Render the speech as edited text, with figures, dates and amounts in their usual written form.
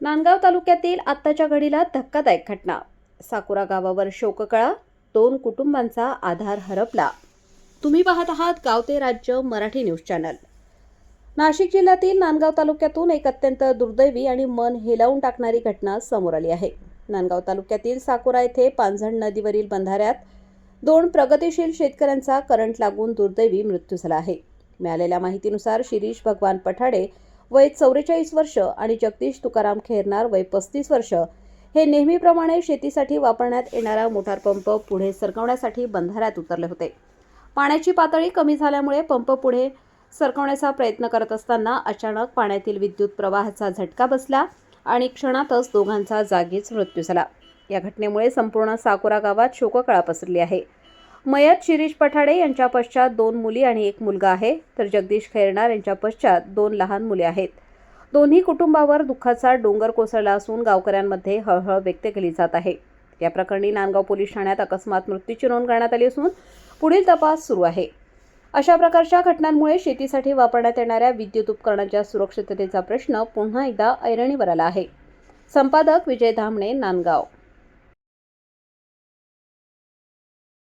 नांदगाव तालुक्यातील आत्ताच्या घडीला धक्कादायक घटना. साकुरा गावावर शोककळा, 2 कुटुंबांचा आधार हरपला. तुम्ही पाहत आहात गाव ते राज्य मराठी न्यूज चॅनल. नाशिक जिल्ह्यातील नांदगाव तालुक्यातून एक अत्यंत दुर्दैवी आणि मन हेलावून टाकणारी घटना समोर आली आहे. नांदगाव तालुक्यातील साकुरा येथे पांझण नदीवरील बंधाऱ्यात 2 प्रगतिशील शेतकऱ्यांचा करंट लागून दुर्दैवी मृत्यू झाला आहे. मिळालेल्या माहितीनुसार शिरीष भगवान पठाडे वय 44 वर्ष आणि जगदीश तुकाराम खेरनार वय 35 वर्ष हे नेहमीप्रमाणे शेतीसाठी वापरण्यात येणारा मोटार पंप पुढे सरकवण्यासाठी बंधाऱ्यात उतरले होते. पाण्याची पातळी कमी झाल्यामुळे पंप पुढे सरकवण्याचा प्रयत्न करत असताना अचानक पाण्यातील विद्युत प्रवाहाचा झटका बसला आणि क्षणातच दोघांचा जागीच मृत्यू झाला. या घटनेमुळे संपूर्ण साकुरा गावात शोककळा पसरली आहे. मयत शिरीष पठाडे यांच्या पश्चात 2 मुली आणि 1 मुलगा आहे, तर जगदीश खैरनार यांच्या पश्चात 2 लहान मुले आहेत. दोन्ही कुटुंबावर दुःखाचा डोंगर कोसळला असून गावकऱ्यांमध्ये हळहळ व्यक्त केली जात आहे. या प्रकरणी नांदगाव पोलीस ठाण्यात अकस्मात मृत्यूची नोंद करण्यात आली असून पुढील तपास सुरू आहे. अशा प्रकारच्या घटनांमुळे शेतीसाठी वापरण्यात येणाऱ्या विद्युत उपकरणांच्या सुरक्षिततेचा प्रश्न पुन्हा एकदा ऐरणीवर आला आहे. संपादक विजय धामणे, नांदगाव.